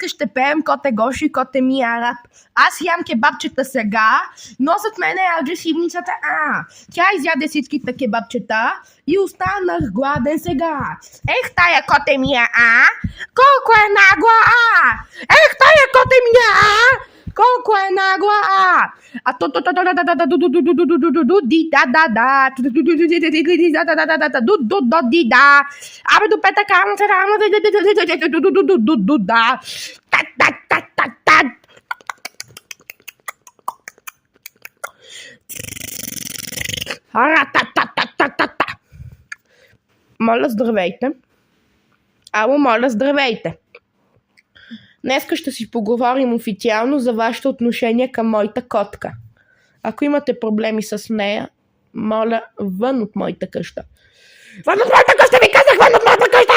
ще пеем коте Гоши, коте Мия рап. Аз ям кебабчета сега, но зад мен е агресивницата Тя изяде всичките кебабчета и останах гладен сега. Ех, тая коте Мия колко е нагла Ех, тая коте Мия колко е нагла А то ди да да да ди да Абе до пета кама се рама да Моля, здравейте. Ало, моля, здравейте. Днеска ще си поговорим официално за вашето отношение към моята котка. Ако имате проблеми с нея, моля, вън от моята къща. Вън от моята къща, ви казах, вън от моята къща!